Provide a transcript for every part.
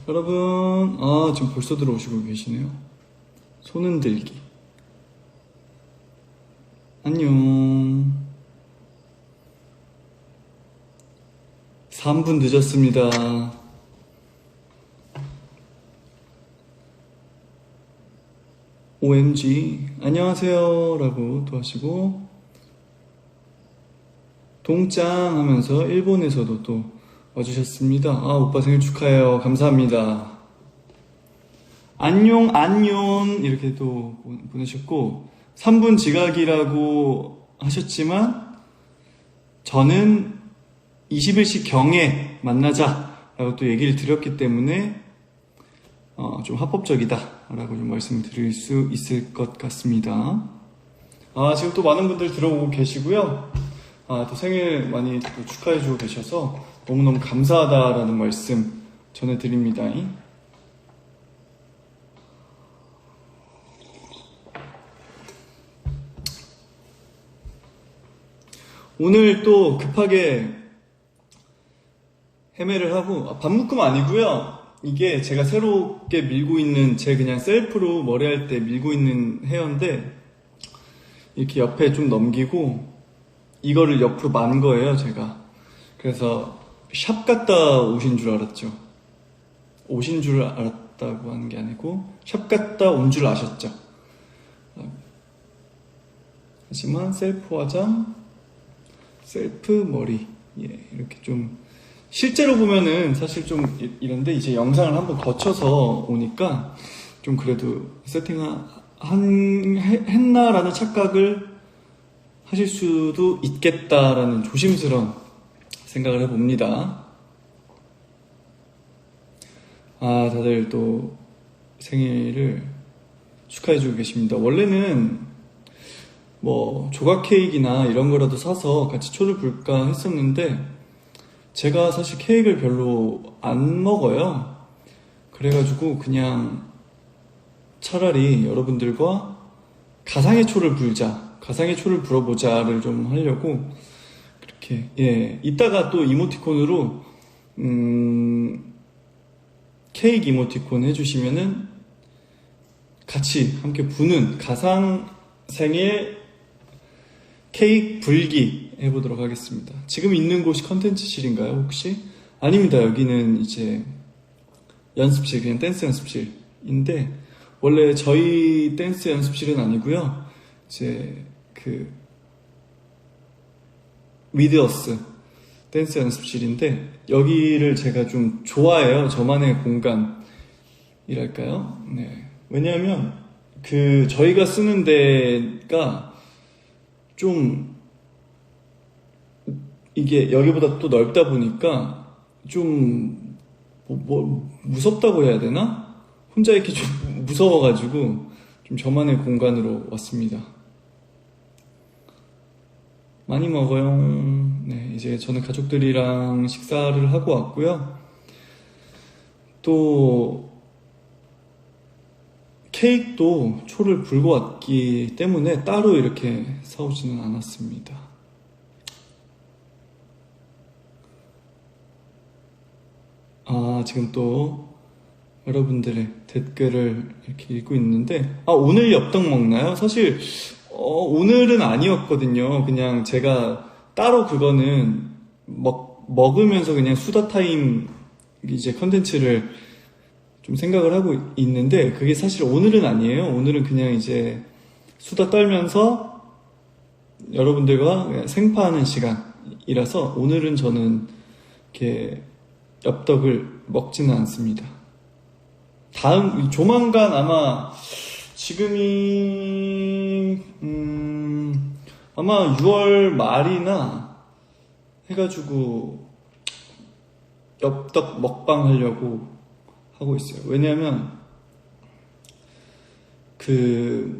여러분, 지금 벌써 들어오시고 계시네요. 손 흔들기. 안녕. 3분 늦었습니다. OMG, 안녕하세요. 라고 또 하시고, 동짱 하면서 일본에서도 또 와주셨습니다. 오빠 생일 축하해요. 감사합니다. 안녕, 안녕. 이렇게 또 보내셨고, 3분 지각이라고 하셨지만, 저는 21시 경에 만나자. 라고 또 얘기를 드렸기 때문에, 좀 합법적이다. 라고 좀 말씀드릴 수 있을 것 같습니다. 지금 또 많은 분들 들어오고 계시고요. 또 생일 많이 또 축하해주고 계셔서 너무너무 감사하다라는 말씀 전해드립니다. 오늘 또 급하게 헤매를 하고, 반묶음 아니고요. 이게 제가 새롭게 밀고 있는, 제 그냥 셀프로 머리할 때 밀고 있는 헤어인데, 이렇게 옆에 좀 넘기고, 이거를 옆으로 만 거예요, 제가. 그래서 샵 갔다 오신 줄 알았죠. 오신 줄 알았다고 하는 게 아니고 샵 갔다 온 줄 아셨죠. 하지만 셀프 화장, 셀프 머리, 이렇게 좀 실제로 보면은 사실 좀 이런데, 이제 영상을 한번 거쳐서 오니까 좀 그래도 했나라는 착각을 하실 수도 있겠다라는 조심스러운 생각을 해봅니다. 다들 또 생일을 축하해주고 계십니다. 원래는 뭐 조각 케이크나 이런 거라도 사서 같이 초를 불까 했었는데, 제가 사실 케이크를 별로 안 먹어요. 그래가지고 그냥 차라리 여러분들과 가상의 초를 불자, 가상의 초를 불어보자를 좀 하려고 그렇게, 이따가 또 이모티콘으로 케이크 이모티콘 해주시면은 같이 함께 부는 가상 생일 케이크 불기 해보도록 하겠습니다. 지금 있는 곳이 컨텐츠실인가요, 혹시? 아닙니다. 여기는 이제 연습실, 그냥 댄스 연습실인데, 원래 저희 댄스 연습실은 아니고요. 이제 위드어스 댄스 연습실인데, 여기를 제가 좀 좋아해요. 저만의 공간이랄까요? 네. 왜냐하면 저희가 쓰는 데가 좀 이게 여기보다 또 넓다 보니까 좀 무섭다고 해야 되나? 혼자 이렇게 좀 무서워가지고 좀 저만의 공간으로 왔습니다. 많이 먹어요. 네, 이제 저는 가족들이랑 식사를 하고 왔고요. 또 케이크도 초를 불고 왔기 때문에 따로 이렇게 사오지는 않았습니다. 지금 또 여러분들의 댓글을 이렇게 읽고 있는데, 오늘 엽떡 먹나요? 사실 오늘은 아니었거든요. 그냥 제가 따로 그거는 먹으면서 그냥 수다 타임 이제 컨텐츠를 좀 생각을 하고 있는데, 그게 사실 오늘은 아니에요. 오늘은 그냥 이제 수다 떨면서 여러분들과 생파하는 시간이라서, 오늘은 저는 이렇게 엽떡을 먹지는 않습니다. 조만간 아마 지금이 아마 6월 말이나 해가지고 엽떡 먹방 하려고 하고 있어요. 왜냐면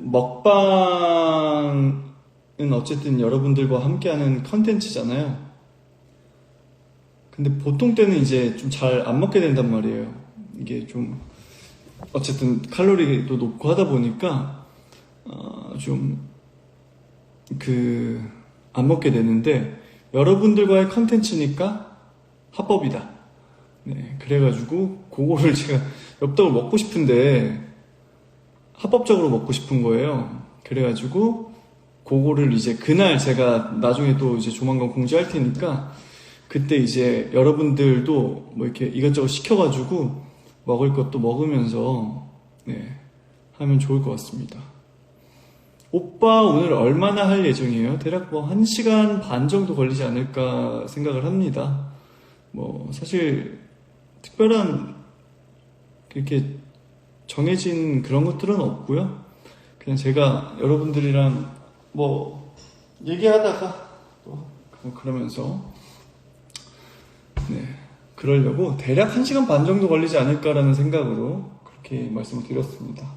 먹방은 어쨌든 여러분들과 함께하는 컨텐츠잖아요. 근데 보통 때는 이제 좀 잘 안 먹게 된단 말이에요. 이게 좀 어쨌든 칼로리도 높고 하다 보니까 좀 안 먹게 되는데, 여러분들과의 컨텐츠니까 합법이다. 네, 그래가지고 그거를 제가 엽떡을 먹고 싶은데 합법적으로 먹고 싶은 거예요. 그래가지고 그거를 이제 그날 제가 나중에 또 이제 조만간 공지할 테니까 그때 이제 여러분들도 뭐 이렇게 이것저것 시켜가지고 먹을 것도 먹으면서 네, 하면 좋을 것 같습니다. 오빠 오늘 얼마나 할 예정이에요? 대략 뭐 1시간 반 정도 걸리지 않을까 생각을 합니다. 뭐 사실 특별한 그렇게 정해진 그런 것들은 없고요. 그냥 제가 여러분들이랑 뭐 얘기하다가 또 그러면서 네, 그러려고 대략 1시간 반 정도 걸리지 않을까라는 생각으로 그렇게 말씀을 드렸습니다.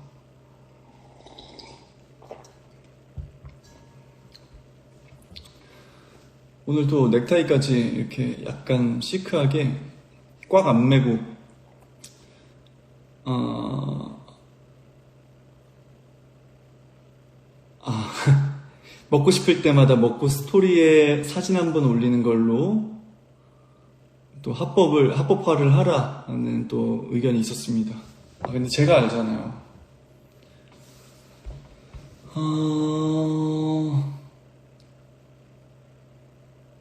오늘 또 넥타이까지 이렇게 약간 시크하게 꽉 안 매고 먹고 싶을 때마다 먹고 스토리에 사진 한번 올리는 걸로 또 합법화를 하라는 또 의견이 있었습니다. 근데 제가 알잖아요.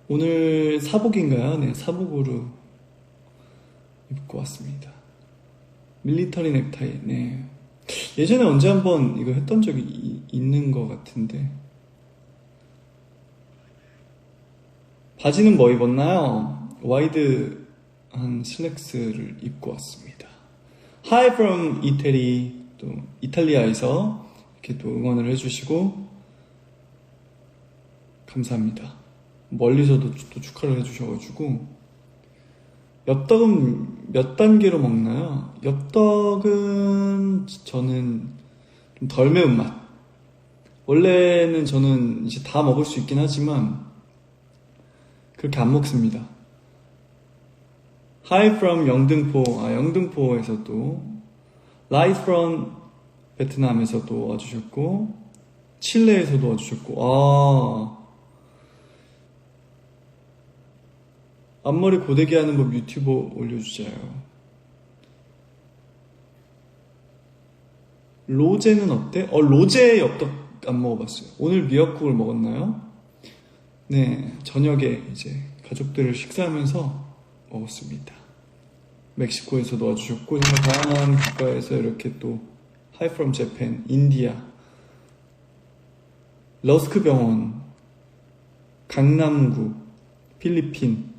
오늘 사복인가요? 네, 사복으로 입고 왔습니다. 밀리터리 넥타이, 네. 예전에 언제 한번 이거 했던 적이 있는 것 같은데. 바지는 뭐 입었나요? 와이드한 슬랙스를 입고 왔습니다. Hi from Italy. 또 이탈리아에서 이렇게 또 응원을 해주시고 감사합니다. 멀리서도 또 축하를 해주셔가지고. 엽떡은 몇 단계로 먹나요? 엽떡은 저는 좀 덜 매운 맛. 원래는 저는 이제 다 먹을 수 있긴 하지만 그렇게 안 먹습니다. Hi from 영등포. 영등포에서도 Live from 베트남에서도 와주셨고 칠레에서도 와주셨고 앞머리 고데기 하는 법 유튜버 올려주자요. 로제는 어때? 로제 엽떡 안 먹어봤어요. 오늘 미역국을 먹었나요? 네, 저녁에 이제 가족들을 식사하면서 먹었습니다. 멕시코에서도 와주셨고 정말 다양한 국가에서 이렇게 또 Hi from Japan, 인디아, 러스크 병원, 강남구, 필리핀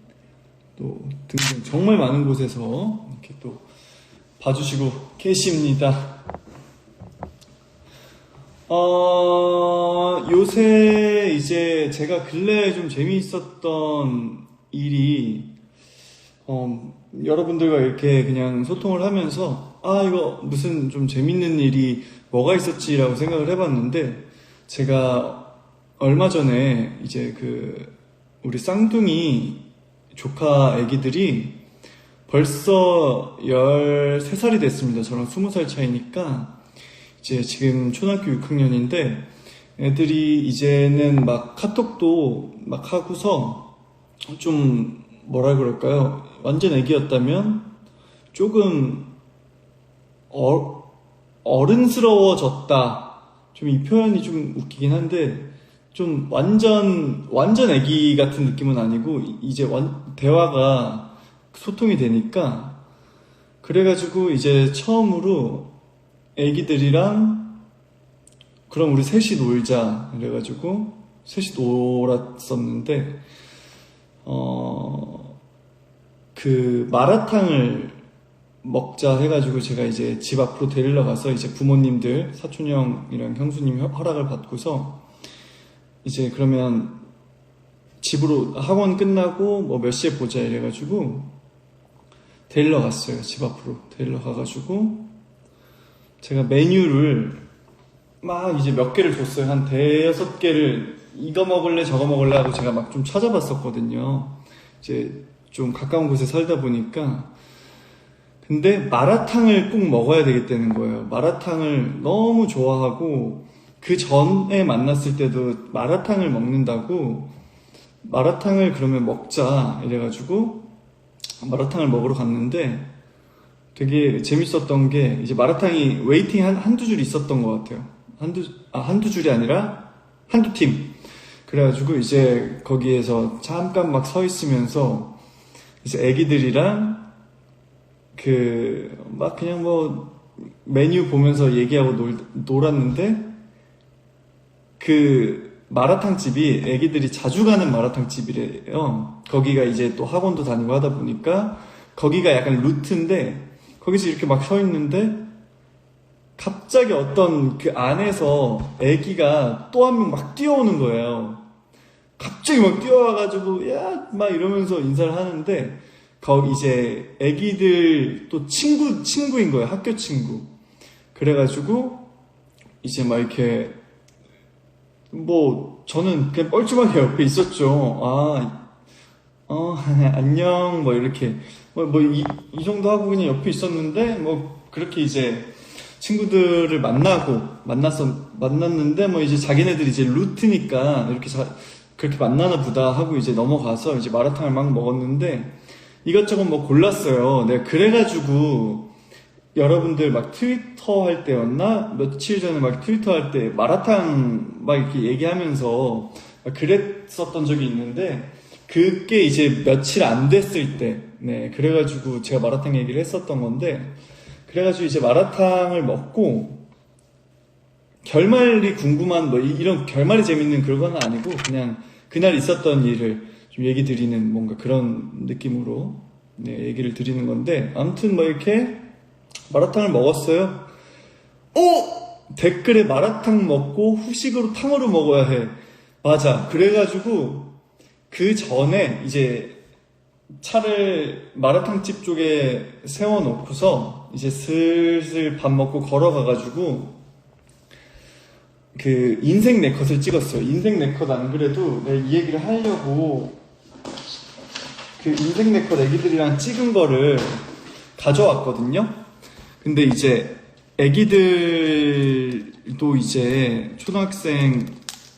또 등등 정말 많은 곳에서 이렇게 또 봐주시고 계십니다. 요새 이제 제가 근래에 좀 재미있었던 일이 여러분들과 이렇게 그냥 소통을 하면서 이거 무슨 좀 재밌는 일이 뭐가 있었지라고 생각을 해봤는데 제가 얼마 전에 이제 우리 쌍둥이 조카 애기들이 벌써 13살이 됐습니다. 저랑 20살 차이니까 이제 지금 초등학교 6학년인데 애들이 이제는 막 카톡도 막 하고서 좀 뭐라 그럴까요? 완전 애기였다면 조금 어른스러워졌다. 좀 이 표현이 좀 웃기긴 한데 좀 완전 애기 같은 느낌은 아니고 이제 대화가 소통이 되니까 그래가지고 이제 처음으로 애기들이랑 그럼 우리 셋이 놀자 그래가지고 셋이 놀았었는데 마라탕을 먹자 해가지고 제가 이제 집 앞으로 데리러 가서 이제 부모님들 사촌 형이랑 형수님 허락을 받고서 이제 그러면 집으로 학원 끝나고 뭐 몇 시에 보자 이래가지고 데리러 갔어요. 집 앞으로 데리러 가가지고 제가 메뉴를 막 이제 몇 개를 줬어요. 한 5-6개를 이거 먹을래 저거 먹을래 하고 제가 막 좀 찾아봤었거든요. 이제 좀 가까운 곳에 살다 보니까 근데 마라탕을 꼭 먹어야 되겠다는 거예요. 마라탕을 너무 좋아하고 그 전에 만났을 때도 마라탕을 먹는다고 마라탕을 그러면 먹자 이래가지고 마라탕을 먹으러 갔는데 되게 재밌었던 게 이제 마라탕이 웨이팅 한두 줄 있었던 것 같아요. 한두 줄이 아니라 한두 팀. 그래가지고 이제 거기에서 잠깐 막 서 있으면서 이제 애기들이랑 막 그냥 뭐 메뉴 보면서 얘기하고 놀았는데 마라탕 집이 애기들이 자주 가는 마라탕 집이래요. 거기가 이제 또 학원도 다니고 하다 보니까 거기가 약간 루트인데 거기서 이렇게 막 서 있는데 갑자기 어떤 그 안에서 애기가 또 한 명 막 뛰어오는 거예요. 갑자기 막 뛰어와가지고 야 막 이러면서 인사를 하는데 거기 이제 애기들 또 친구인 거예요. 학교 친구. 그래가지고 이제 막 이렇게 뭐 저는 그냥 뻘쭘하게 옆에 있었죠. 안녕 뭐 이렇게 이 정도 하고 그냥 옆에 있었는데 뭐 그렇게 이제 친구들을 만났는데 뭐 이제 자기네들이 이제 루트니까 이렇게 그렇게 만나나 보다 하고 이제 넘어가서 이제 마라탕을 막 먹었는데 이것저것 뭐 골랐어요. 내가 그래가지고 여러분들 막 트위터 할 때였나? 며칠 전에 막 트위터 할 때 마라탕 막 이렇게 얘기하면서 그랬었던 적이 있는데 그게 이제 며칠 안 됐을 때, 네, 그래가지고 제가 마라탕 얘기를 했었던 건데, 그래가지고 이제 마라탕을 먹고, 결말이 궁금한, 뭐, 이런 결말이 재밌는 그런 건 아니고, 그냥 그날 있었던 일을 좀 얘기 드리는 뭔가 그런 느낌으로, 네, 얘기를 드리는 건데, 아무튼 뭐 이렇게 마라탕을 먹었어요. 댓글에 마라탕 먹고 후식으로 탕후루 먹어야 해. 맞아. 그래가지고, 그 전에 이제 차를 마라탕집 쪽에 세워놓고서 이제 슬슬 밥 먹고 걸어가가지고 그 인생 네컷을 찍었어요. 인생 네컷 안 그래도 내가 이 얘기를 하려고 그 인생 네컷 애기들이랑 찍은 거를 가져왔거든요. 근데 이제 애기들도 이제 초등학생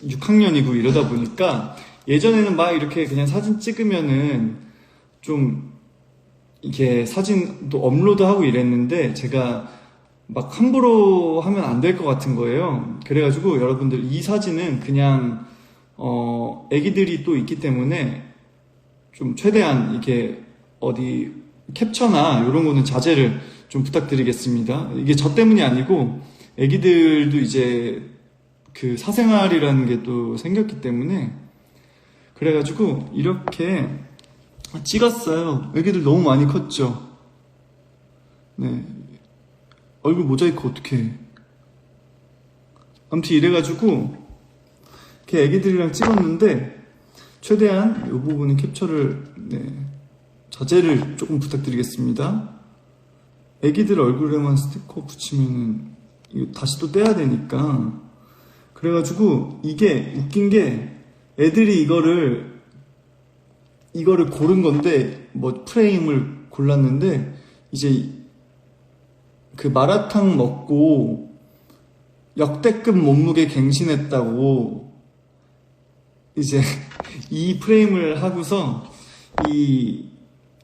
6학년이고 이러다 보니까 예전에는 막 이렇게 그냥 사진 찍으면은 좀 이렇게 사진도 업로드하고 이랬는데 제가 막 함부로 하면 안 될 것 같은 거예요. 그래가지고 여러분들 이 사진은 그냥 애기들이 또 있기 때문에 좀 최대한 이렇게 어디 캡처나 이런 거는 자제를 좀 부탁드리겠습니다. 이게 저 때문이 아니고 애기들도 이제 그 사생활이라는 게 또 생겼기 때문에 그래가지고 이렇게 찍었어요. 애기들 너무 많이 컸죠. 네, 얼굴 모자이크 어떡해. 아무튼 이래가지고 이렇게 애기들이랑 찍었는데 최대한 이 부분은 캡처를 자제를 조금 부탁드리겠습니다. 애기들 얼굴에만 스티커 붙이면은 이거 다시 또 떼야 되니까. 그래가지고 이게 웃긴 게 애들이 이거를 고른 건데 뭐 프레임을 골랐는데 이제 그 마라탕 먹고 역대급 몸무게 갱신했다고 이제 이 프레임을 하고서 이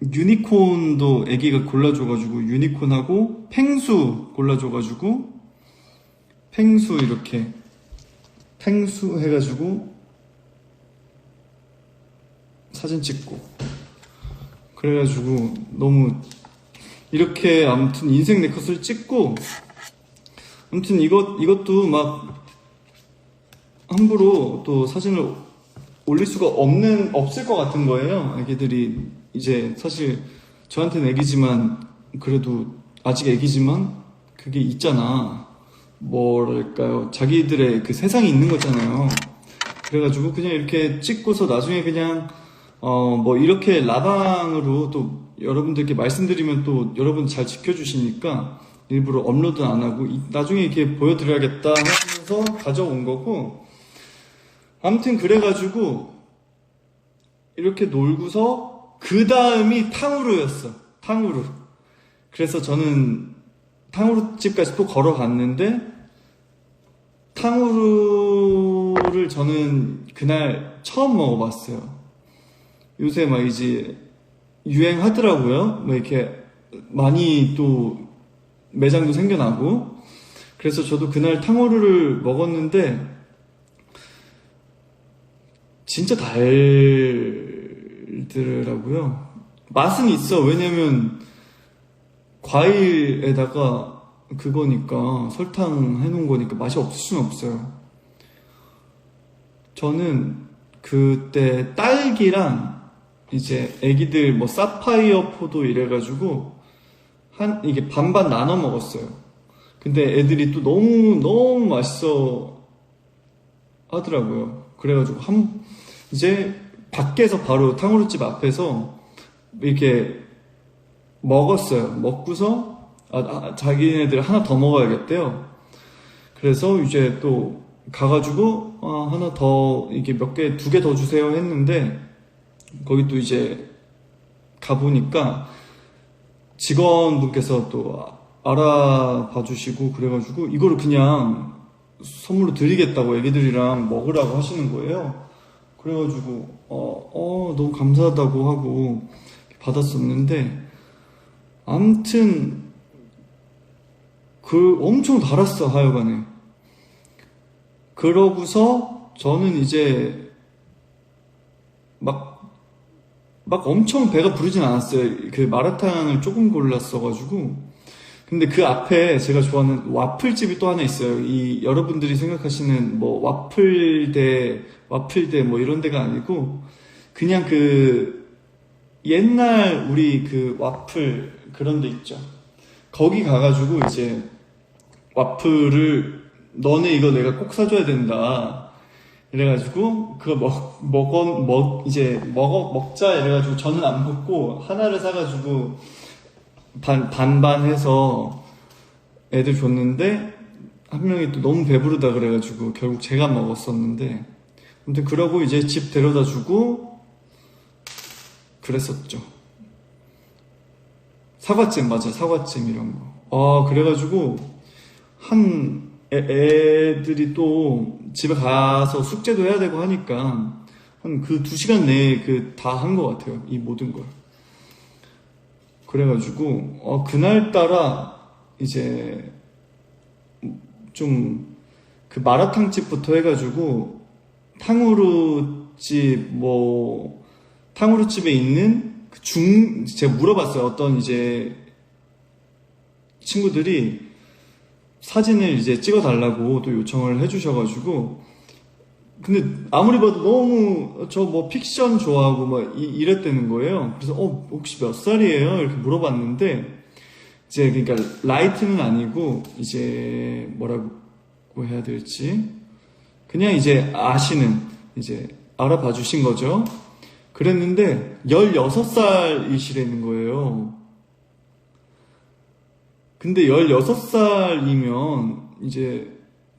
유니콘도 애기가 골라줘가지고 유니콘하고 펭수 골라줘가지고 펭수 이렇게 펭수 해가지고 사진 찍고 그래가지고 너무 이렇게 아무튼 인생 네컷을 찍고 아무튼 이것도 막 함부로 또 사진을 올릴 수가 없을 것 같은 거예요. 애기들이 이제 사실 저한테는 애기지만 그래도 아직 애기지만 그게 있잖아. 뭐랄까요, 자기들의 그 세상이 있는 거잖아요. 그래가지고 그냥 이렇게 찍고서 나중에 그냥 뭐 이렇게 라방으로 또 여러분들께 말씀드리면 또 여러분 잘 지켜주시니까 일부러 업로드 안 하고 나중에 이렇게 보여드려야겠다 하면서 가져온 거고, 아무튼 그래가지고 이렇게 놀고서 그 다음이 탕후루였어. 탕후루. 그래서 저는 탕후루집까지 또 걸어갔는데 탕후루를 저는 그날 처음 먹어봤어요. 요새 막 이제 유행하더라고요. 뭐 이렇게 많이 또 매장도 생겨나고. 그래서 저도 그날 탕후루를 먹었는데 진짜 달더라고요. 맛은 있어. 왜냐면 과일에다가 그거니까 설탕 해놓은 거니까 맛이 없을 수는 없어요. 저는 그때 딸기랑 이제 애기들 뭐 사파이어 포도 이래가지고 이게 반반 나눠 먹었어요. 근데 애들이 또 너무 맛있어 하더라고요. 그래가지고 이제 밖에서 바로 탕후루집 앞에서 이렇게 먹었어요. 먹고서 자기네들 하나 더 먹어야겠대요. 그래서 이제 또 가가지고 하나 더 이게 몇 개, 2개 더 주세요 했는데 거기 또 이제 가보니까 직원분께서 또 알아봐 주시고 그래가지고 이거를 그냥 선물로 드리겠다고 애기들이랑 먹으라고 하시는 거예요. 그래가지고 너무 감사하다고 하고 받았었는데 암튼 엄청 달았어 하여간에. 그러고서 저는 이제 막 엄청 배가 부르진 않았어요. 그 마라탕을 조금 골랐어가지고. 근데 그 앞에 제가 좋아하는 와플집이 또 하나 있어요. 여러분들이 생각하시는 뭐 와플대 뭐 이런 데가 아니고 그냥 그 옛날 우리 그 와플 그런 데 있죠. 거기 가가지고 이제 와플을 너네 이거 내가 꼭 사줘야 된다. 이래가지고 그거 먹자 이래가지고 저는 안 먹고 하나를 사가지고 반반 해서 애들 줬는데 한 명이 또 너무 배부르다 그래가지고 결국 제가 먹었었는데 아무튼 그러고 이제 집 데려다 주고 그랬었죠. 사과잼 맞아, 사과잼 이런 거. 그래가지고 애들이 또 집에 가서 숙제도 해야 되고 하니까 한 그 2시간 내에 다 한 것 같아요. 이 모든 걸. 그래가지고 그날따라 이제 좀 그 마라탕집부터 해가지고 탕후루집에 있는 제가 물어봤어요. 어떤 이제 친구들이 사진을 이제 찍어달라고 또 요청을 해주셔가지고 근데 아무리 봐도 너무 저 뭐 픽션 좋아하고 막 이랬다는 거예요. 그래서 혹시 몇 살이에요? 이렇게 물어봤는데 이제 그러니까 라이트는 아니고 이제 뭐라고 해야 될지 그냥 이제 이제 알아봐 주신 거죠. 그랬는데 16살이시라는 거예요. 근데 16살이면 이제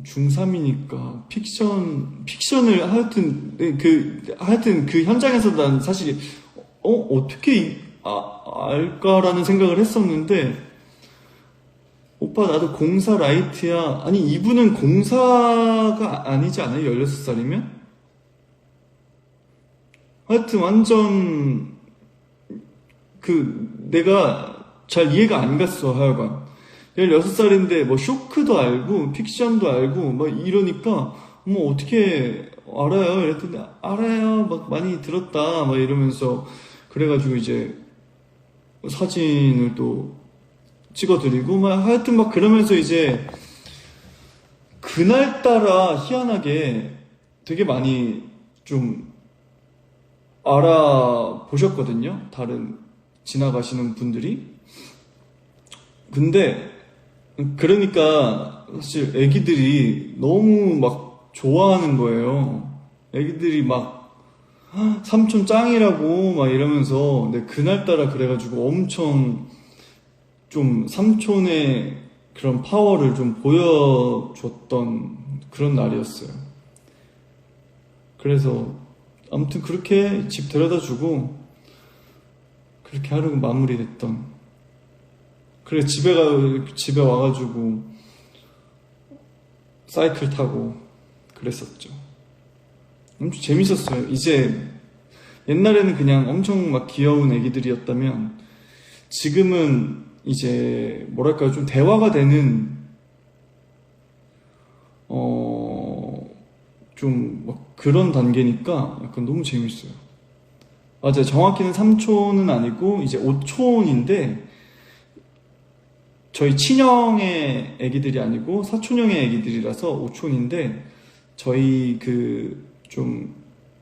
중3이니까 픽션을 하여튼 그 현장에서 난 사실 어떻게 알까라는 생각을 했었는데 오빠 나도 공사 라이트야. 아니 이분은 공사가 아니지 않아요? 16살이면? 하여튼 완전 내가 잘 이해가 안 갔어 하여간 16살인데 뭐 쇼크도 알고 픽션도 알고 막 이러니까 뭐 어떻게 알아요? 이랬더니 알아요 막 많이 들었다 막 이러면서 그래가지고 이제 사진을 또 찍어드리고 막 하여튼 막 그러면서 이제 그날따라 희한하게 되게 많이 좀 알아보셨거든요. 다른 지나가시는 분들이. 근데 그러니까 사실 애기들이 너무 막 좋아하는 거예요. 애기들이 막 삼촌 짱이라고 막 이러면서 근데 그날따라 그래가지고 엄청 좀 삼촌의 그런 파워를 좀 보여줬던 그런 날이었어요. 그래서 아무튼 그렇게 집 데려다 주고 그렇게 하루가 마무리됐던. 그래 집에 와가지고 사이클 타고 그랬었죠. 엄청 재밌었어요. 이제 옛날에는 그냥 엄청 막 귀여운 애기들이었다면 지금은 이제 뭐랄까요, 좀 대화가 되는 좀 막 그런 단계니까 약간 너무 재밌어요. 맞아요. 정확히는 3촌은 아니고 이제 5촌인데 저희 친형의 애기들이 아니고 사촌형의 애기들이라서 5촌인데 저희 그 좀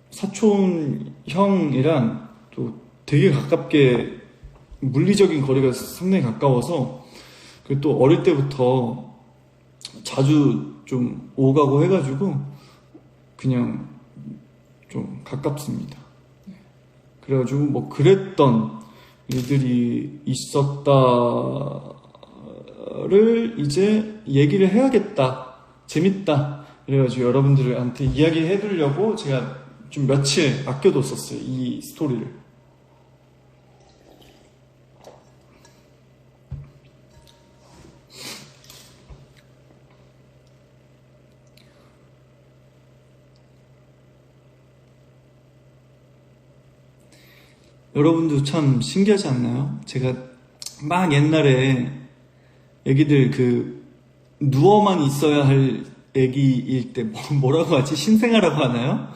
사촌 형이랑 또 되게 가깝게 물리적인 거리가 상당히 가까워서 그리고 또 어릴 때부터 자주 좀 오가고 해가지고 그냥 좀 가깝습니다. 그래가지고 뭐 그랬던 일들이 있었다를 이제 얘기를 해야겠다. 재밌다. 그래가지고 여러분들한테 이야기해 두려고 제가 좀 며칠 아껴뒀었어요. 이 스토리를. 여러분도 참 신기하지 않나요? 제가 막 옛날에 애기들 그 누워만 있어야 할 애기일 때 뭐라고 하지? 신생아라고 하나요?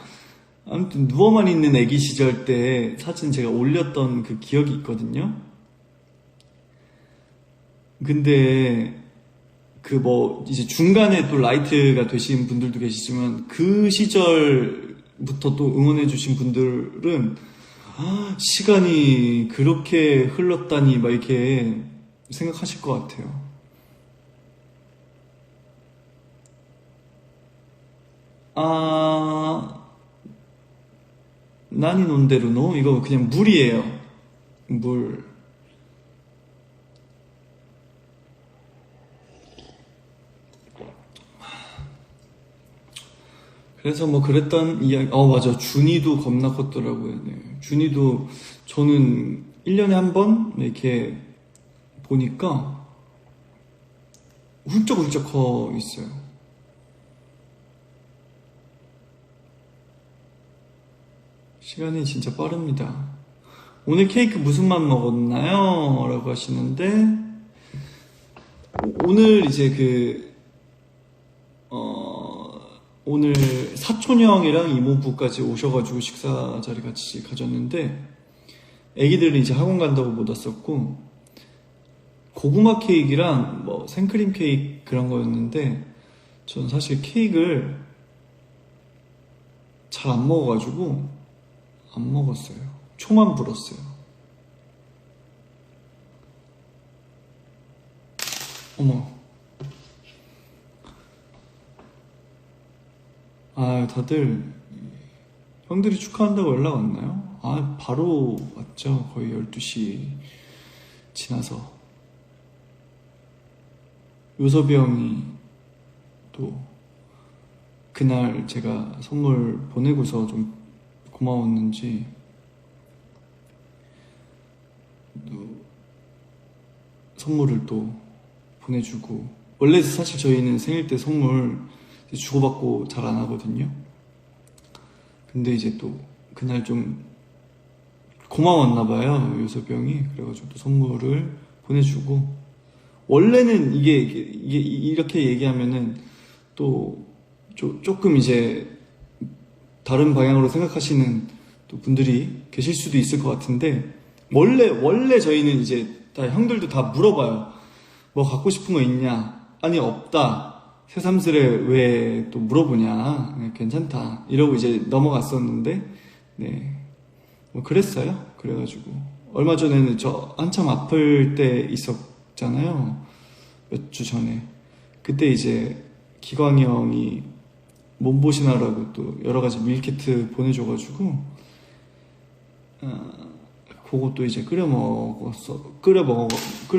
아무튼 누워만 있는 애기 시절 때 사진 제가 올렸던 그 기억이 있거든요. 근데 그 뭐 이제 중간에 또 라이트가 되신 분들도 계시지만 그 시절부터 또 응원해 주신 분들은 시간이 그렇게 흘렀다니 막 이렇게 생각하실 것 같아요. 아, 나니 논데르노? 이거 그냥 물이에요. 물. 그래서 뭐 그랬던 이야기, 맞아. 준이도 겁나 컸더라고요. 네. 준이도 저는 1년에 한 번 이렇게 보니까 훌쩍훌쩍 커 있어요. 시간이 진짜 빠릅니다. 오늘 케이크 무슨 맛 먹었나요? 라고 하시는데, 오늘 이제 오늘 사촌형이랑 이모부까지 오셔가지고 식사 자리 같이 가졌는데, 애기들은 이제 학원 간다고 못 왔었고, 고구마 케이크랑 뭐 생크림 케이크 그런 거였는데, 저는 사실 케이크를 잘 안 먹어가지고, 안 먹었어요. 초만 불었어요. 어머. 다들 형들이 축하한다고 연락 왔나요? 바로 왔죠. 거의 12시 지나서. 요섭이 형이 또 그날 제가 선물 보내고서 좀 고마웠는지 또 선물을 또 보내주고, 원래 사실 저희는 생일 때 선물 주고받고 잘 안 하거든요. 근데 이제 또 그날 좀 고마웠나봐요, 요섭이 형이. 그래가지고 또 선물을 보내주고, 원래는 이게 이렇게 얘기하면은 또 조금 이제 다른 방향으로 생각하시는 또 분들이 계실 수도 있을 것 같은데, 원래 저희는 이제 다 형들도 다 물어봐요. 뭐 갖고 싶은 거 있냐? 아니, 없다. 새삼스레 왜 또 물어보냐? 네, 괜찮다. 이러고 이제 넘어갔었는데, 네. 뭐 그랬어요. 그래가지고. 얼마 전에는 저 한참 아플 때 있었잖아요. 몇 주 전에. 그때 이제 기광이 형이 몸보신하라고 또 여러 가지 밀키트 보내줘가지고, 그것도 이제 끓여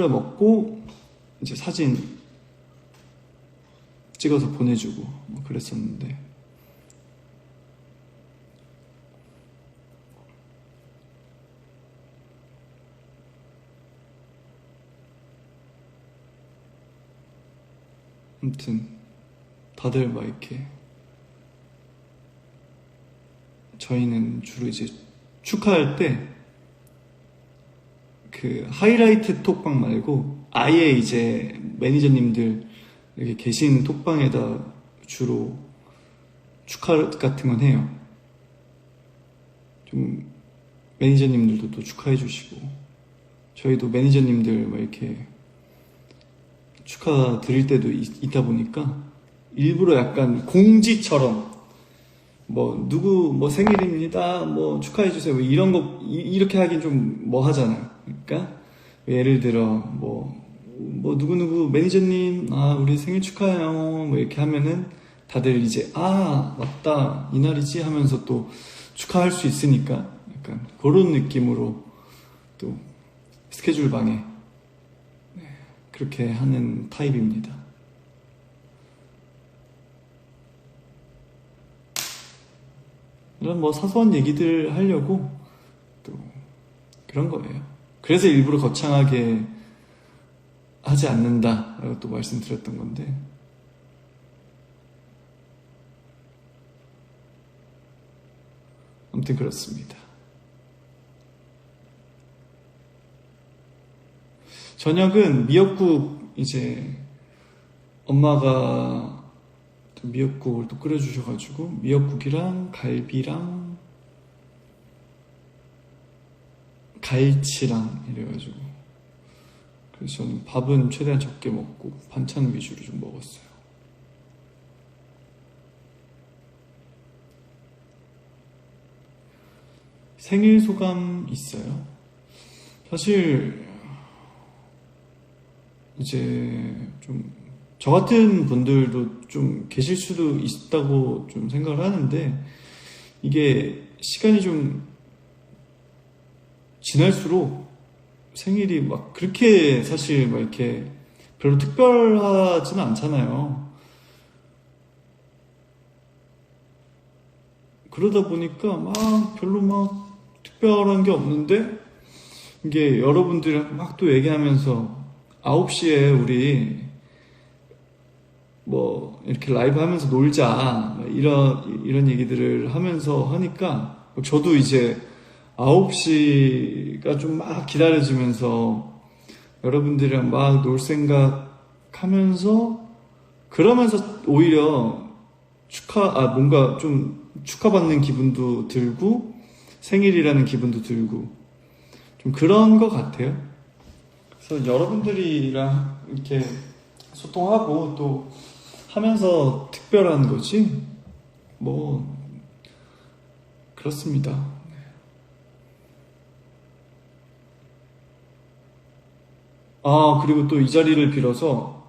먹고, 이제 사진 찍어서 보내주고, 뭐 그랬었는데. 아무튼, 다들 막 이렇게, 저희는 주로 이제 축하할 때 그 하이라이트 톡방 말고 아예 이제 매니저님들 이렇게 계신 톡방에다 주로 축하 같은 건 해요. 좀 매니저님들도 또 축하해 주시고 저희도 매니저님들 막 이렇게 축하 드릴 때도 있다 보니까 일부러 약간 공지처럼 뭐 누구 뭐 생일입니다 뭐 축하해 주세요 뭐 이런 거 이렇게 하긴 좀 뭐 하잖아요. 그러니까 예를 들어 뭐 누구누구 매니저님 아 우리 생일 축하해요 뭐 이렇게 하면은 다들 이제 아 맞다 이날이지 하면서 또 축하할 수 있으니까 약간 그런 느낌으로 또 스케줄 방에 그렇게 하는 타입입니다. 이런 뭐 사소한 얘기들 하려고 또 그런 거예요. 그래서 일부러 거창하게 하지 않는다라고 또 말씀드렸던 건데 아무튼 그렇습니다. 저녁은 미역국 이제 엄마가 또 미역국을 또 끓여주셔가지고 미역국이랑 갈비랑 갈치랑 이래가지고 그래서 저는 밥은 최대한 적게 먹고 반찬 위주로 좀 먹었어요. 생일 소감 있어요? 사실 이제 좀 저 같은 분들도 좀 계실 수도 있다고 좀 생각을 하는데 이게 시간이 좀 지날수록 생일이 막 그렇게 사실 막 이렇게 별로 특별하지는 않잖아요. 그러다 보니까 막 별로 막 특별한 게 없는데 이게 여러분들이랑 막 또 얘기하면서 9시에 우리 뭐 이렇게 라이브 하면서 놀자 이런 얘기들을 하면서 하니까 저도 이제 9시가 좀 막 기다려지면서 여러분들이랑 막 놀 생각 하면서 그러면서 오히려 뭔가 좀 축하받는 기분도 들고 생일이라는 기분도 들고 좀 그런 것 같아요. 그래서 여러분들이랑 이렇게 소통하고 또 하면서 특별한 거지 뭐 그렇습니다. 아 그리고 또 이 자리를 빌어서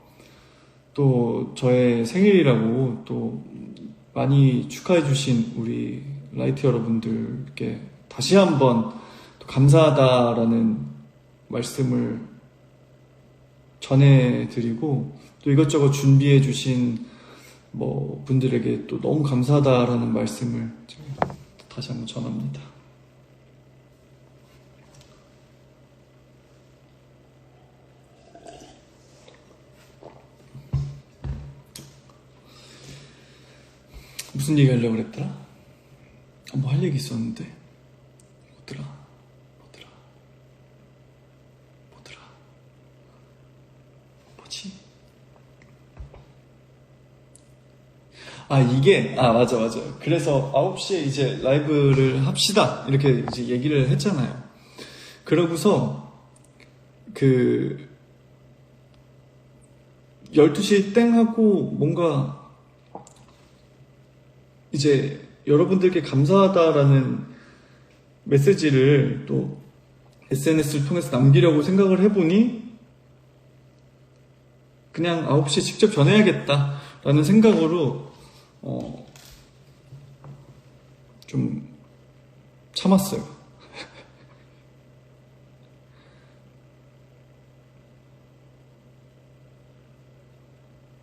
또 저의 생일이라고 또 많이 축하해 주신 우리 라이트 여러분들께 다시 한번 또 감사하다라는 말씀을 전해드리고 또 이것저것 준비해 주신 뭐 분들에게 또 너무 감사하다라는 말씀을 다시 한번 전합니다. 무슨 얘기 하려고 그랬더라? 뭐 할 얘기 있었는데 뭐지? 맞아 그래서 9시에 이제 라이브를 합시다 이렇게 이제 얘기를 했잖아요. 그러고서 그 12시 땡 하고 뭔가 이제 여러분들께 감사하다라는 메시지를 또 SNS를 통해서 남기려고 생각을 해보니 그냥 9시에 직접 전해야겠다라는 생각으로 좀 참았어요.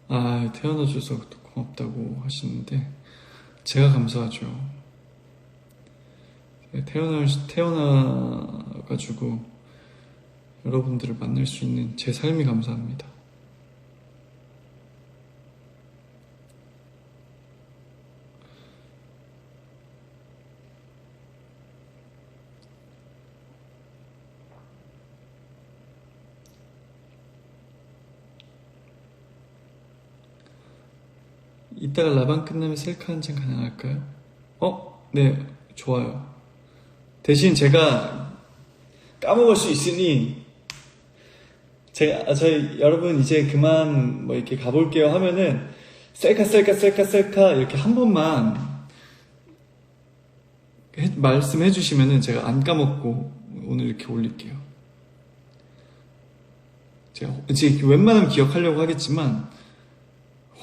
아, 태어나줘서 고맙다고 하시는데 제가 감사하죠. 태어나가지고 여러분들을 만날 수 있는 제 삶이 감사합니다. 이따가 라방 끝나면 셀카 한 장 가능할까요? 네, 좋아요. 대신 제가 까먹을 수 있으니 저희 여러분 이제 그만 뭐 이렇게 가볼게요 하면은 셀카 이렇게 한 번만 말씀해 주시면은 제가 안 까먹고 오늘 이렇게 올릴게요. 제가 이제 웬만하면 기억하려고 하겠지만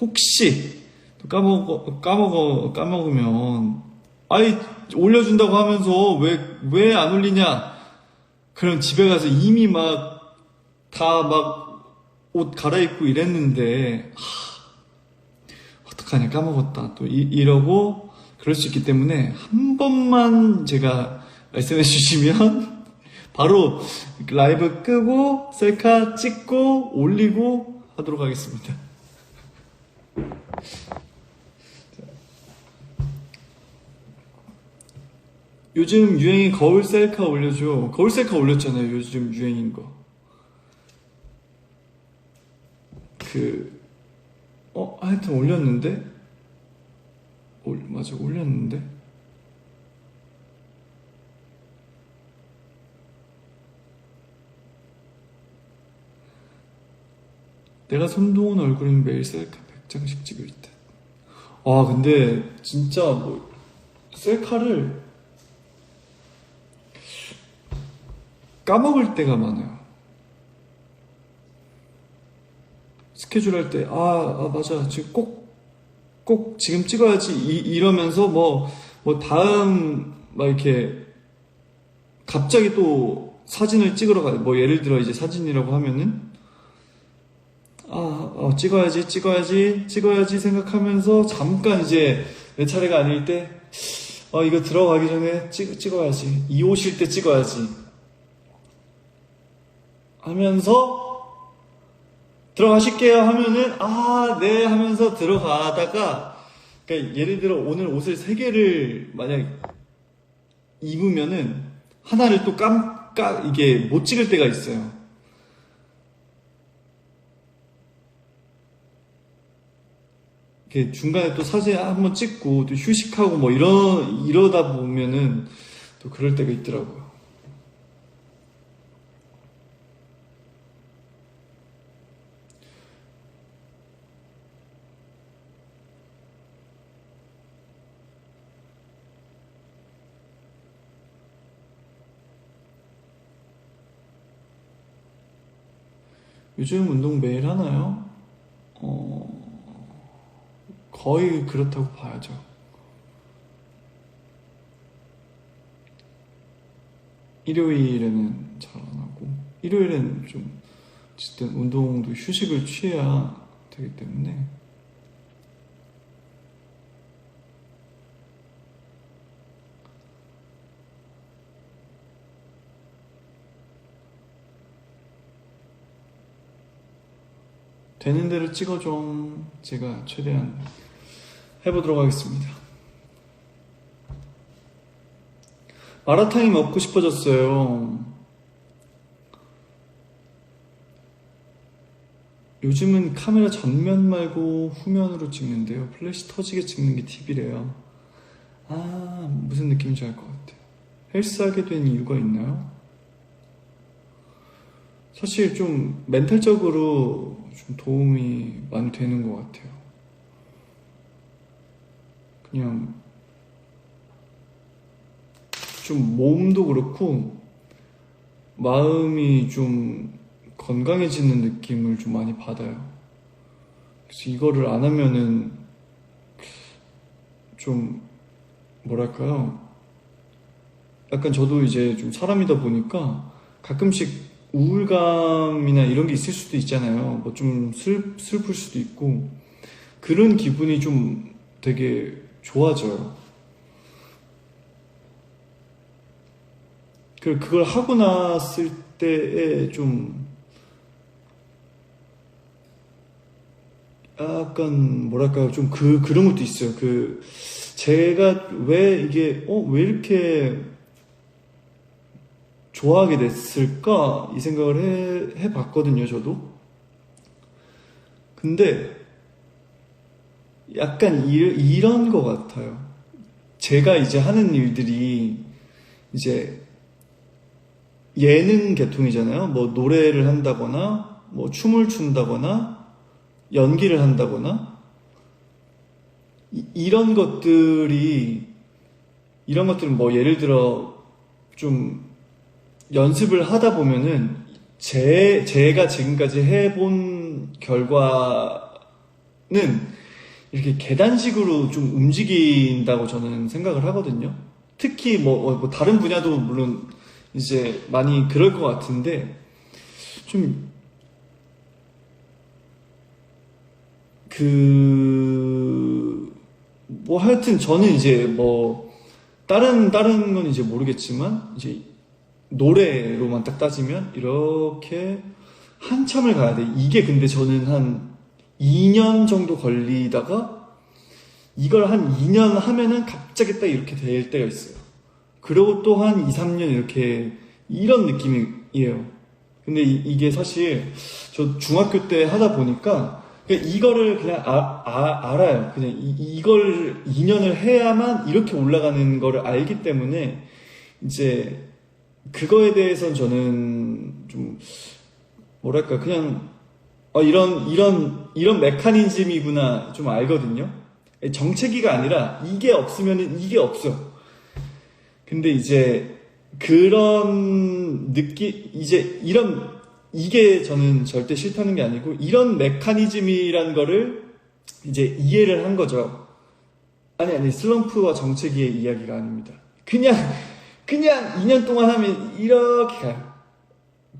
혹시 또 까먹으면 아이 올려준다고 하면서 왜 안 올리냐? 그럼 집에 가서 이미 옷 갈아입고 이랬는데 어떡하냐 까먹었다 또 이러고 그럴 수 있기 때문에 한 번만 제가 말씀해 주시면 바로 라이브 끄고 셀카 찍고 올리고 하도록 하겠습니다. 요즘 유행이 거울 셀카 올려줘. 거울 셀카 올렸잖아요. 요즘 유행인 거. 하여튼 올렸는데? 맞아, 올렸는데? 내가 손동훈 얼굴은 매일 셀카 100장씩 찍을 듯. 근데 진짜 셀카를 까먹을 때가 많아요. 스케줄 할 때, 맞아. 지금 꼭 지금 찍어야지. 이러면서 다음, 이렇게, 갑자기 또 사진을 찍으러 가요. 예를 들어 이제 사진이라고 하면은, 찍어야지 생각하면서 잠깐 이제 내 차례가 아닐 때, 이거 들어가기 전에 찍어야지. 이 옷일 때 찍어야지. 하면서, 들어가실게요 하면은 네 하면서 들어가다가 그러니까 예를 들어 오늘 옷을 3개를 만약 입으면은 하나를 또 이게 못 찍을 때가 있어요. 이렇게 중간에 또 사진 한번 찍고 또 휴식하고 이러다 보면은 또 그럴 때가 있더라고요. 요즘 운동 매일 하나요? 거의 그렇다고 봐야죠. 일요일에는 잘 안 하고, 일요일에는 좀, 어쨌든 운동도 휴식을 취해야 되기 때문에. 되는 대로 찍어줘. 제가 최대한 해보도록 하겠습니다. 마라탕이 먹고 싶어졌어요. 요즘은 카메라 전면 말고 후면으로 찍는데요. 플래시 터지게 찍는 게 팁이래요. 무슨 느낌인지 알 것 같아요. 헬스하게 된 이유가 있나요? 사실 좀 멘탈적으로 좀 도움이 많이 되는 것 같아요. 그냥 좀 몸도 그렇고 마음이 좀 건강해지는 느낌을 좀 많이 받아요. 그래서 이거를 안 하면은 좀 뭐랄까요? 약간 저도 이제 좀 사람이다 보니까 가끔씩 우울감이나 이런 게 있을 수도 있잖아요. 좀 슬플 수도 있고 그런 기분이 좀 되게 좋아져요. 그걸 하고 났을 때에 좀 약간 뭐랄까요? 좀 그런 것도 있어요. 제가 왜 왜 이렇게 좋아하게 됐을까? 이 생각을 해봤거든요, 저도. 근데 약간 이런 것 같아요. 제가 이제 하는 일들이 이제 예능 계통이잖아요. 뭐 노래를 한다거나, 뭐 춤을 춘다거나, 연기를 한다거나, 이런 것들은 뭐 예를 들어 좀 연습을 하다 보면은 제가 지금까지 해본 결과는 이렇게 계단식으로 좀 움직인다고 저는 생각을 하거든요. 특히 뭐 다른 분야도 물론 이제 많이 그럴 것 같은데 좀 뭐 하여튼 저는 이제 뭐 다른 건 이제 모르겠지만 이제 노래로만 딱 따지면 이렇게 한참을 가야 돼. 이게 근데 저는 한 2년 정도 걸리다가 이걸 한 2년 하면은 갑자기 딱 이렇게 될 때가 있어요. 그리고 또 한 2, 3년 이렇게 이런 느낌이에요. 근데 이게 사실 저 중학교 때 하다 보니까 이거를 그냥 알아요. 그냥 이걸 2년을 해야만 이렇게 올라가는 거를 알기 때문에 이제 그거에 대해서는 저는 좀 뭐랄까 그냥 이런 메커니즘이구나 좀 알거든요. 정체기가 아니라 이게 없으면은 이게 없어. 근데 이제 그런 이게 저는 절대 싫다는 게 아니고 이런 메커니즘이란 거를 이제 이해를 한 거죠. 아니 슬럼프와 정체기의 이야기가 아닙니다. 그냥 2년 동안 하면 이렇게 가요.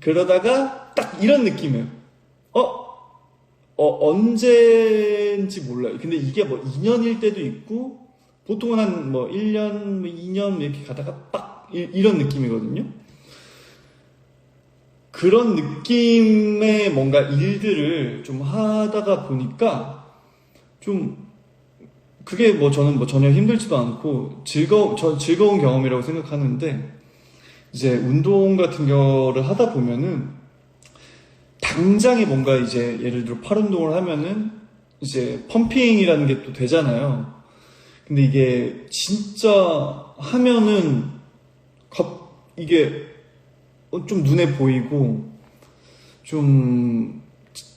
그러다가 딱 이런 느낌이에요. 언제인지 몰라요. 근데 이게 뭐 2년일 때도 있고 보통은 한 뭐 1년, 2년 이렇게 가다가 딱 이런 느낌이거든요. 그런 느낌의 뭔가 일들을 좀 하다가 보니까 좀 그게 뭐 저는 뭐 전혀 힘들지도 않고 즐거운 경험이라고 생각하는데 이제 운동 같은 거를 하다 보면은 당장에 뭔가 이제 예를 들어 팔 운동을 하면은 이제 펌핑이라는 게 또 되잖아요. 근데 이게 진짜 하면은 이게 좀 눈에 보이고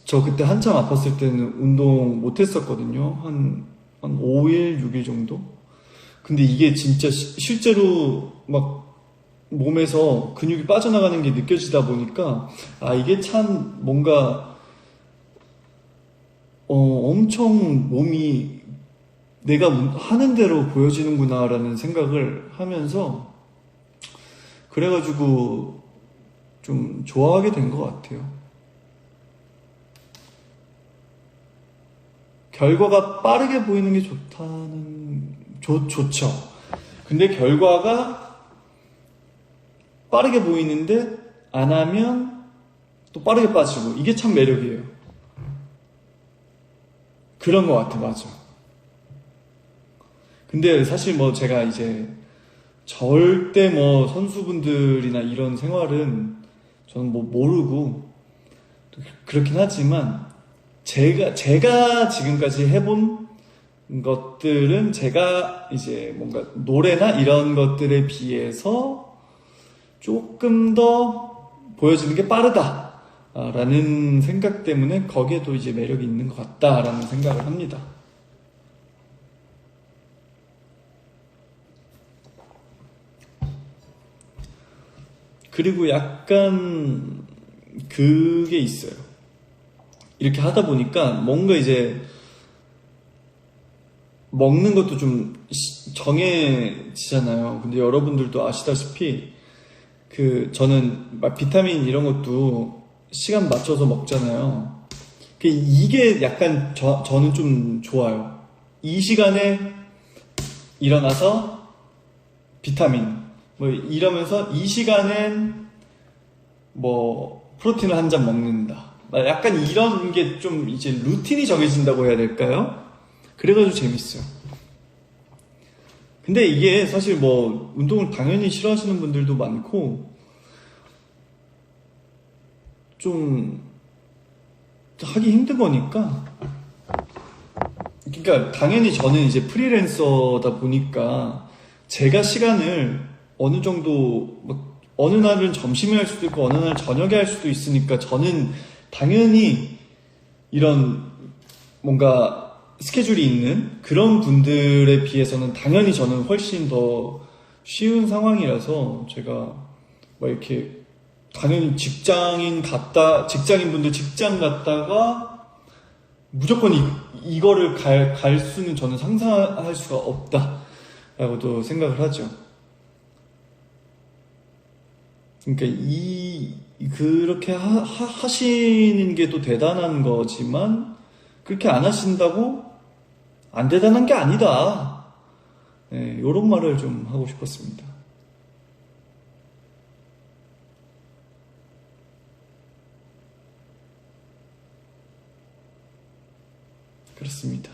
저 그때 한참 아팠을 때는 운동 못 했었거든요. 한 5일, 6일 정도? 근데 이게 진짜 실제로 막 몸에서 근육이 빠져나가는 게 느껴지다 보니까 이게 참 뭔가 엄청 몸이 내가 하는 대로 보여지는구나 라는 생각을 하면서 그래가지고 좀 좋아하게 된 것 같아요. 결과가 빠르게 보이는 게 좋죠. 근데 결과가 빠르게 보이는데 안 하면 또 빠르게 빠지고 이게 참 매력이에요. 그런 것 같아, 맞아. 근데 사실 뭐 제가 이제 절대 뭐 선수분들이나 이런 생활은 저는 뭐 모르고 그렇긴 하지만 제가 지금까지 해본 것들은 제가 이제 뭔가 노래나 이런 것들에 비해서 조금 더 보여지는 게 빠르다라는 생각 때문에 거기에도 이제 매력이 있는 것 같다라는 생각을 합니다. 그리고 약간 그게 있어요. 이렇게 하다 보니까 뭔가 이제 먹는 것도 좀 정해지잖아요. 근데 여러분들도 아시다시피 저는 막 비타민 이런 것도 시간 맞춰서 먹잖아요. 이게 약간 저는 좀 좋아요. 이 시간에 일어나서 비타민 뭐 이러면서 이 시간엔 뭐 프로틴을 한 잔 먹는다. 약간 이런 게 좀 이제 루틴이 정해진다고 해야 될까요? 그래가지고 재밌어요. 근데 이게 사실 뭐 운동을 당연히 싫어하시는 분들도 많고 좀 하기 힘든 거니까 그러니까 당연히 저는 이제 프리랜서다 보니까 제가 시간을 어느 정도 뭐 어느 날은 점심에 할 수도 있고 어느 날은 저녁에 할 수도 있으니까 저는 당연히 이런 뭔가 스케줄이 있는 그런 분들에 비해서는 당연히 저는 훨씬 더 쉬운 상황이라서 제가 뭐 이렇게 당연히 직장인 분들 직장 갔다가 무조건 이거를 갈 수는 저는 상상할 수가 없다라고도 생각을 하죠. 그러니까 그렇게 하시는 게 또 대단한 거지만 그렇게 안 하신다고 안 대단한 게 아니다. 네, 이런 말을 좀 하고 싶었습니다. 그렇습니다.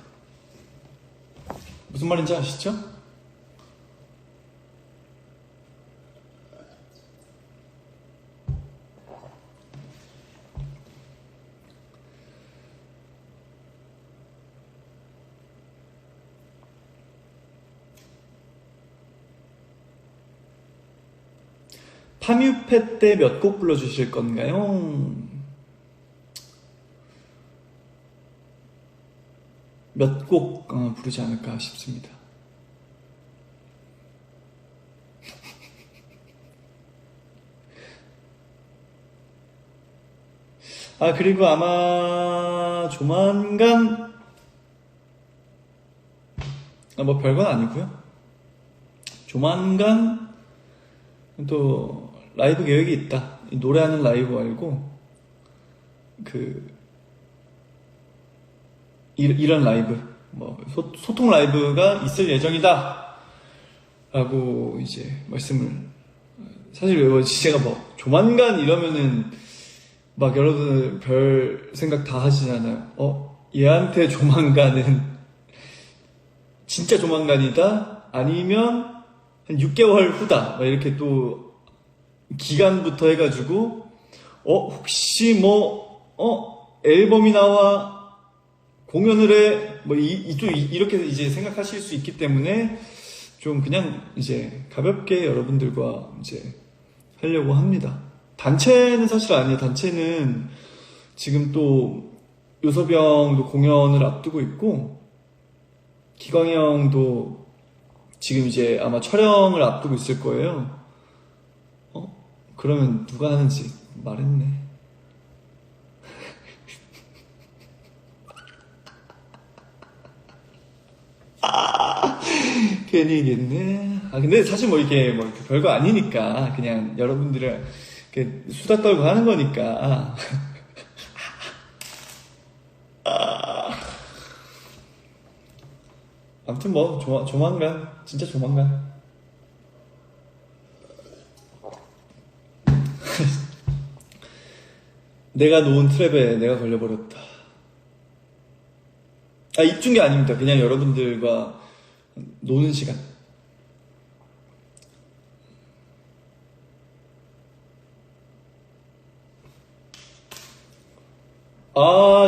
무슨 말인지 아시죠? 파뮤페 때 몇 곡 불러주실 건가요? 몇 곡 부르지 않을까 싶습니다. 그리고 아마 조만간 뭐 별건 아니고요. 조만간 또 라이브 계획이 있다. 노래하는 라이브 말고 이런 라이브, 뭐 소통 라이브가 있을 예정이다 라고 이제 말씀을, 사실 제가 뭐 조만간 이러면은 막 여러분 별 생각 다 하시잖아요. 얘한테 조만간은 진짜 조만간이다, 아니면 한 6개월 후다, 막 이렇게 또 기간부터 해가지고 혹시 앨범이 나와 공연을 해, 뭐 이렇게 이제 생각하실 수 있기 때문에 좀 그냥 이제 가볍게 여러분들과 이제 하려고 합니다. 단체는 사실 아니에요. 단체는 지금 또 요섭이 형도 공연을 앞두고 있고 기광이 형도 지금 이제 아마 촬영을 앞두고 있을 거예요. 그러면 누가 하는지 말했네. 괜히 얘기했네. 근데 사실 뭐 이렇게 별거 아니니까 그냥 여러분들을 이렇게 수다 떨고 하는 거니까. 아무튼 뭐 조만간, 진짜 조만간. 내가 놓은 트랩에 내가 걸려버렸다. 입준 게 아닙니다. 그냥 여러분들과 노는 시간.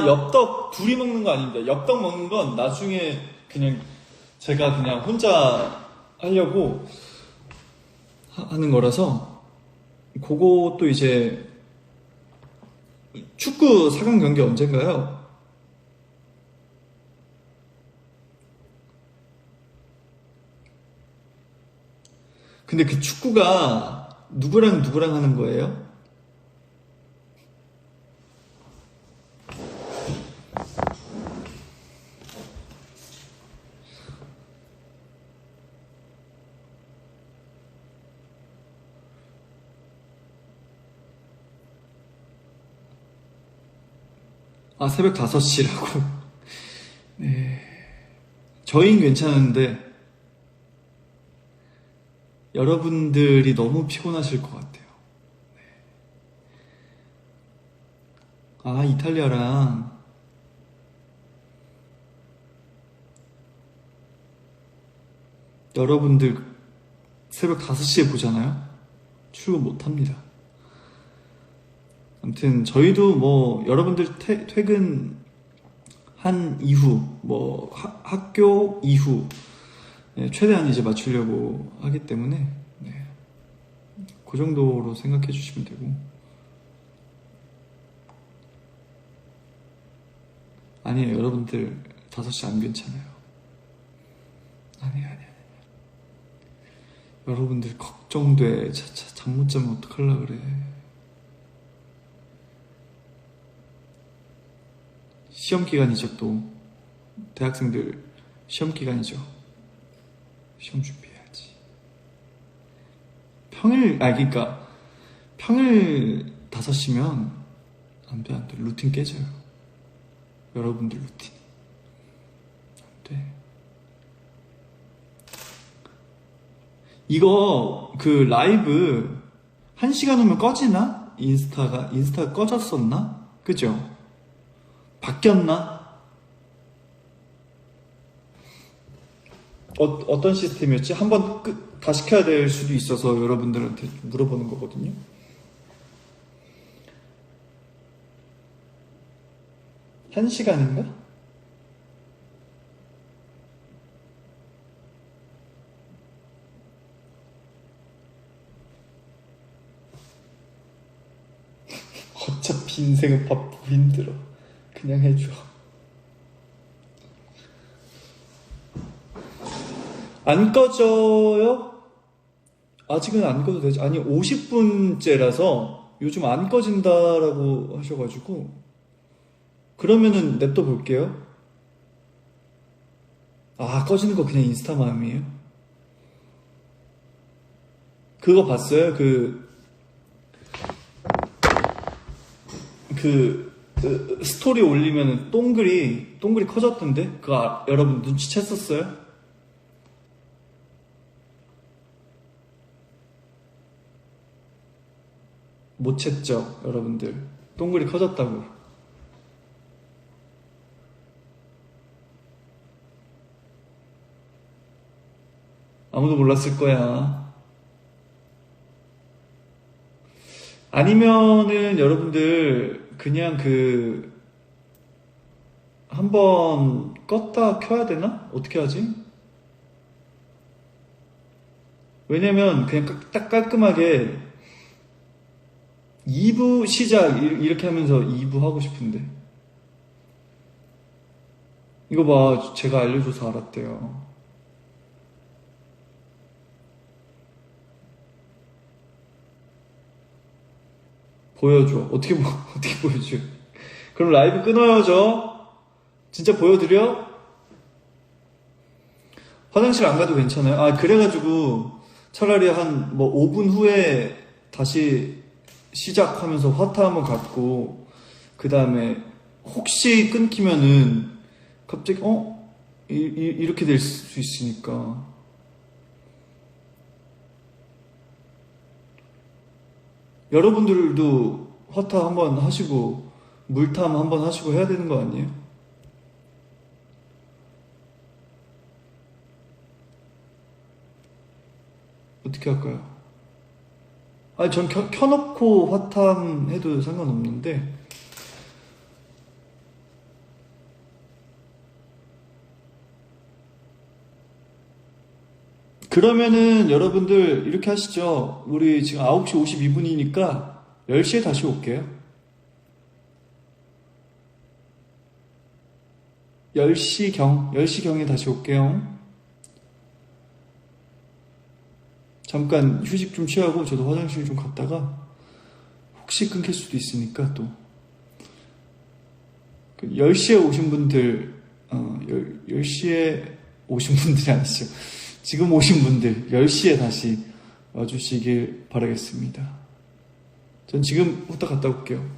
엽떡 둘이 먹는 거 아닙니다. 엽떡 먹는 건 나중에 그냥 제가 그냥 혼자 하려고 하는 거라서, 그것도 이제 축구 4강 경기 언젠가요? 근데 그 축구가 누구랑 하는 거예요? 새벽 5시라고. 네. 저희는 괜찮은데 여러분들이 너무 피곤하실 것 같아요. 네. 이탈리아랑 여러분들 새벽 5시에 보잖아요? 출근 못합니다. 아무튼 저희도 뭐 여러분들 퇴근 한 이후, 뭐 학교 이후 네, 최대한 이제 맞추려고 하기 때문에 네, 그 정도로 생각해 주시면 되고. 아니에요, 여러분들 5시 안 괜찮아요. 아니에요. 여러분들 걱정돼. 잠 못 자면 어떡하려 그래. 시험 기간이죠. 또 대학생들 시험 기간이죠. 시험 준비해야지. 그러니까 평일 5시면 안 돼. 루틴 깨져요. 여러분들 루틴이 안 돼. 이거 그 라이브 1시간 후면 꺼지나? 인스타 꺼졌었나? 그죠? 바뀌었나? 어떤 시스템이었지? 한번 다시 켜야 될 수도 있어서 여러분들한테 물어보는 거거든요. 한 시간인가? 어차피 인생은 바쁘고 힘들어. 그냥 해줘. 안 꺼져요? 아직은 안 꺼도 되지. 아니 50분째라서 요즘 안 꺼진다라고 하셔가지고 그러면은 냅둬 볼게요. 아, 꺼지는 거 그냥 인스타 마음이에요? 그거 봤어요? 스토리 올리면 동글이 커졌던데? 그거 여러분 눈치챘었어요? 못 챘죠, 여러분들. 동글이 커졌다고. 아무도 몰랐을 거야. 아니면은 여러분들 그냥 한번 껐다 켜야 되나? 어떻게 하지? 왜냐면 그냥 딱 깔끔하게 2부 시작 이렇게 하면서 2부 하고 싶은데. 이거 봐, 제가 알려줘서 알았대요. 보여줘. 어떻게 보여줘? 그럼 라이브 끊어요, 저? 진짜 보여드려? 화장실 안 가도 괜찮아요? 아, 그래가지고 차라리 한 5분 후에 다시 시작하면서 화타 한번 갖고 그 다음에 혹시 끊기면은 갑자기 이렇게 될 수 있으니까. 여러분들도 화타 한번 하시고 물탐 한번 하시고 해야 되는 거 아니에요? 어떻게 할까요? 아니, 전 켜놓고 화탐 해도 상관없는데. 그러면은 여러분들 이렇게 하시죠. 우리 지금 9시 52분이니까 10시에 다시 올게요. 10시경에 다시 올게요. 잠깐 휴식 좀 취하고 저도 화장실 좀 갔다가 혹시 끊길 수도 있으니까 또 10시에 오신 분들 10시에 오신 분들이 아니죠. 지금 오신 분들 10시에 다시 와주시길 바라겠습니다. 전 지금 후딱 갔다 올게요.